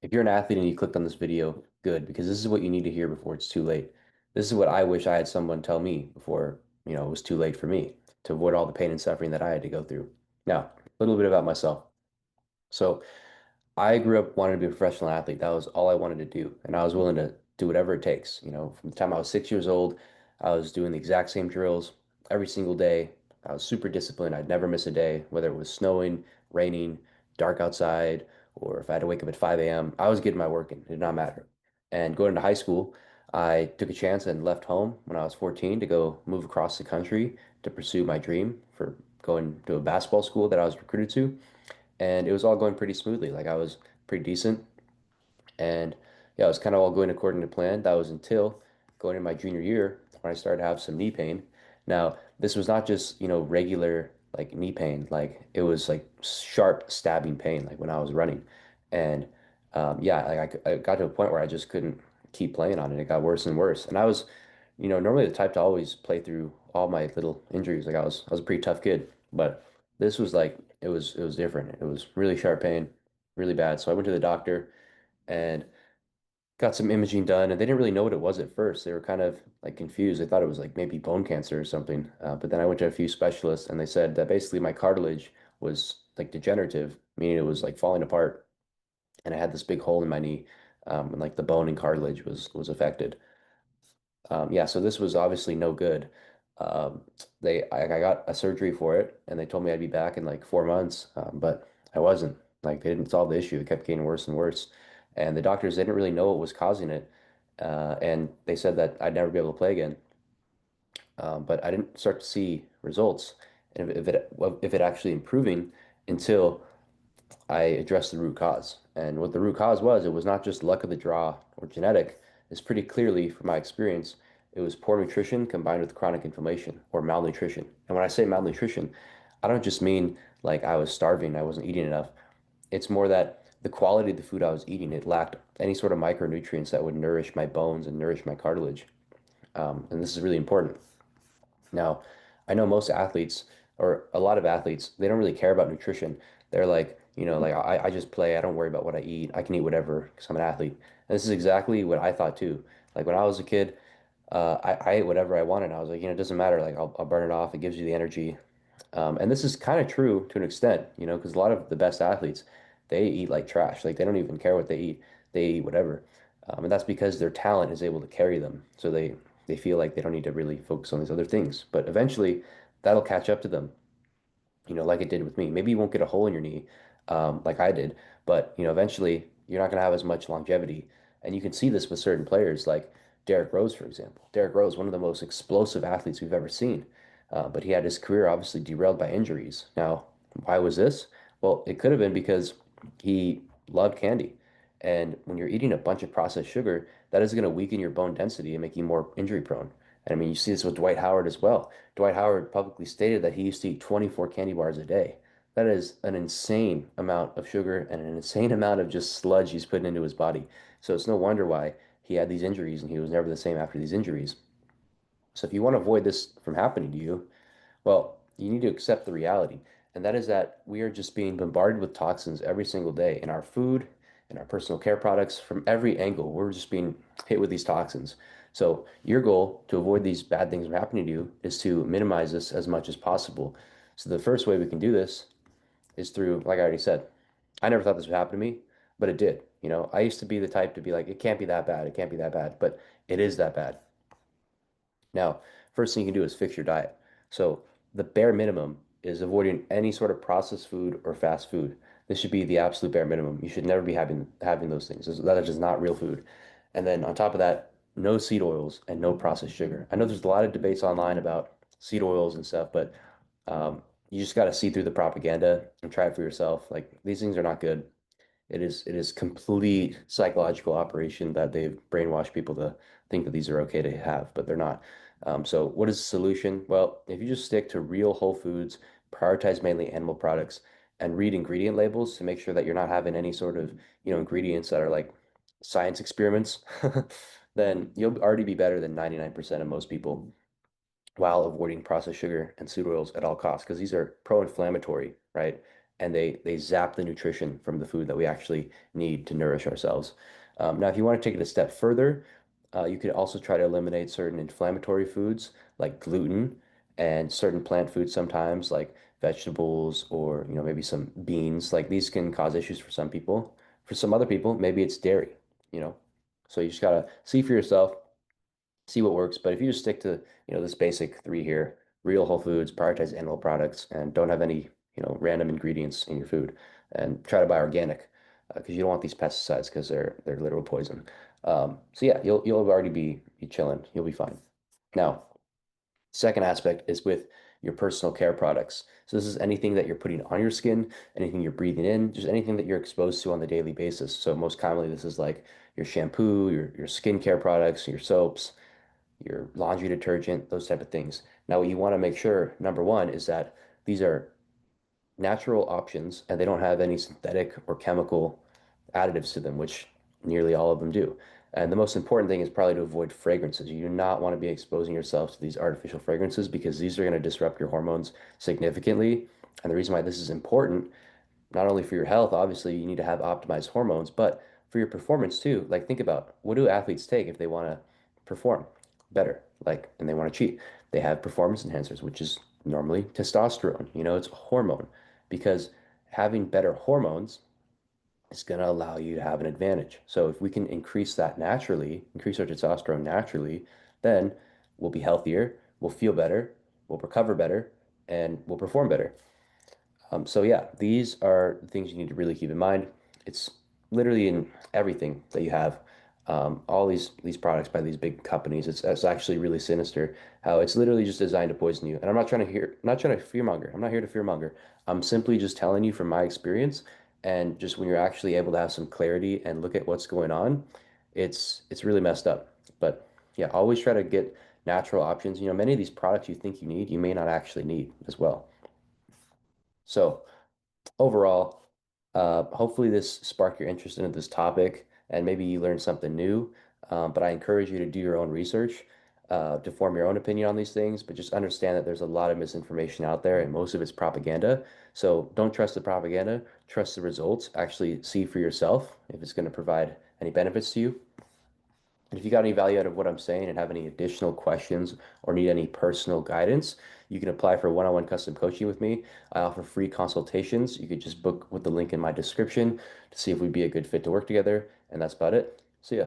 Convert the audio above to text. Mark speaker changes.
Speaker 1: If you're an athlete and you clicked on this video, good, because this is what you need to hear before it's too late. This is what I wish I had someone tell me before, it was too late for me to avoid all the pain and suffering that I had to go through. Now, a little bit about myself. So, I grew up wanting to be a professional athlete. That was all I wanted to do. And I was willing to do whatever it takes. From the time I was 6 years old, I was doing the exact same drills every single day. I was super disciplined. I'd never miss a day, whether it was snowing, raining, dark outside, or if I had to wake up at 5 a.m. I was getting my work in. It did not matter. And going to high school, I took a chance and left home when I was 14 to go move across the country to pursue my dream for going to a basketball school that I was recruited to, and it was all going pretty smoothly. Like I was pretty decent, and yeah, it was kind of all going according to plan. That was until going in my junior year when I started to have some knee pain. Now, this was not just, regular like knee pain. Like it was like sharp stabbing pain, like when I was running. And yeah, like I got to a point where I just couldn't keep playing on it. It got worse and worse. And I was, normally the type to always play through all my little injuries. Like I was a pretty tough kid, but this was like it was different. It was really sharp pain, really bad. So I went to the doctor and got some imaging done, and they didn't really know what it was at first. They were kind of like confused. They thought it was like maybe bone cancer or something. But then I went to a few specialists, and they said that basically my cartilage was like degenerative, meaning it was like falling apart, and I had this big hole in my knee, and like the bone and cartilage was affected. Yeah, so this was obviously no good. Um, I got a surgery for it, and they told me I'd be back in like 4 months, but I wasn't. Like they didn't solve the issue. It kept getting worse and worse, and the doctors didn't really know what was causing it, and they said that I'd never be able to play again. But I didn't start to see results, and if it actually improving until I addressed the root cause. And what the root cause was, it was not just luck of the draw or genetic. It's pretty clearly, from my experience, it was poor nutrition combined with chronic inflammation or malnutrition. And when I say malnutrition, I don't just mean like I was starving, I wasn't eating enough. It's more that the quality of the food I was eating, it lacked any sort of micronutrients that would nourish my bones and nourish my cartilage. And this is really important. Now, I know most athletes, or a lot of athletes, they don't really care about nutrition. They're like, like I just play. I don't worry about what I eat. I can eat whatever because I'm an athlete. And this is exactly what I thought too. Like when I was a kid, I ate whatever I wanted. I was like, it doesn't matter. Like I'll burn it off. It gives you the energy. And this is kind of true to an extent, because a lot of the best athletes, they eat like trash. Like they don't even care what they eat. They eat whatever. And that's because their talent is able to carry them. So they feel like they don't need to really focus on these other things. But eventually that'll catch up to them, like it did with me. Maybe you won't get a hole in your knee, like I did, but eventually you're not going to have as much longevity. And you can see this with certain players, like Derrick Rose, for example. Derrick Rose, one of the most explosive athletes we've ever seen, but he had his career obviously derailed by injuries. Now, why was this? Well, it could have been because he loved candy. And when you're eating a bunch of processed sugar, that is going to weaken your bone density and make you more injury prone. And I mean, you see this with Dwight Howard as well. Dwight Howard publicly stated that he used to eat 24 candy bars a day. That is an insane amount of sugar and an insane amount of just sludge he's putting into his body. So it's no wonder why he had these injuries and he was never the same after these injuries. So if you want to avoid this from happening to you, well, you need to accept the reality, and that is that we are just being bombarded with toxins every single day in our food, in our personal care products, from every angle. We're just being hit with these toxins. So, your goal to avoid these bad things from happening to you is to minimize this as much as possible. So, the first way we can do this is through, like I already said, I never thought this would happen to me, but it did. I used to be the type to be like, it can't be that bad, it can't be that bad, but it is that bad. Now, first thing you can do is fix your diet. So the bare minimum is avoiding any sort of processed food or fast food. This should be the absolute bare minimum. You should never be having those things. That is just not real food. And then on top of that, no seed oils and no processed sugar. I know there's a lot of debates online about seed oils and stuff, but you just got to see through the propaganda and try it for yourself. Like these things are not good. It is complete psychological operation that they've brainwashed people to think that these are okay to have, but they're not. So what is the solution? Well, if you just stick to real whole foods, prioritize mainly animal products, and read ingredient labels to make sure that you're not having any sort of, ingredients that are like science experiments, then you'll already be better than 99% of most people while avoiding processed sugar and seed oils at all costs because these are pro-inflammatory, right? and they zap the nutrition from the food that we actually need to nourish ourselves. Now, if you want to take it a step further, you could also try to eliminate certain inflammatory foods like gluten and certain plant foods sometimes like vegetables or maybe some beans. Like these can cause issues for some people. For some other people, maybe it's dairy, you know. So you just gotta see for yourself, see what works. But if you just stick to, this basic three here, real whole foods, prioritize animal products, and don't have any, random ingredients in your food, and try to buy organic because you don't want these pesticides because they're literal poison. So yeah, you'll already be chilling. You'll be fine. Now, second aspect is with your personal care products. So this is anything that you're putting on your skin, anything you're breathing in, just anything that you're exposed to on the daily basis. So most commonly, this is like your shampoo, your skincare products, your soaps, your laundry detergent, those type of things. Now, what you want to make sure, number one, is that these are natural options and they don't have any synthetic or chemical additives to them, which nearly all of them do. And the most important thing is probably to avoid fragrances. You do not want to be exposing yourself to these artificial fragrances because these are going to disrupt your hormones significantly. And the reason why this is important, not only for your health, obviously, you need to have optimized hormones, but for your performance too. Like, think about what do athletes take if they want to perform better, like, and they want to cheat? They have performance enhancers, which is normally testosterone. It's a hormone because having better hormones is going to allow you to have an advantage. So, if we can increase that naturally, increase our testosterone naturally, then we'll be healthier, we'll feel better, we'll recover better, and we'll perform better. So yeah, these are the things you need to really keep in mind. It's literally in everything that you have. All these products by these big companies. It's actually really sinister how it's literally just designed to poison you. And not trying to fearmonger. I'm not here to fearmonger. I'm simply just telling you from my experience. And just when you're actually able to have some clarity and look at what's going on, it's really messed up. But yeah, always try to get natural options. Many of these products you think you need, you may not actually need as well. So overall, hopefully this sparked your interest into this topic and maybe you learned something new. But I encourage you to do your own research to form your own opinion on these things. But just understand that there's a lot of misinformation out there and most of it's propaganda. So don't trust the propaganda, trust the results. Actually, see for yourself if it's going to provide any benefits to you. And if you got any value out of what I'm saying and have any additional questions or need any personal guidance, you can apply for one-on-one custom coaching with me. I offer free consultations. You could just book with the link in my description to see if we'd be a good fit to work together. And that's about it.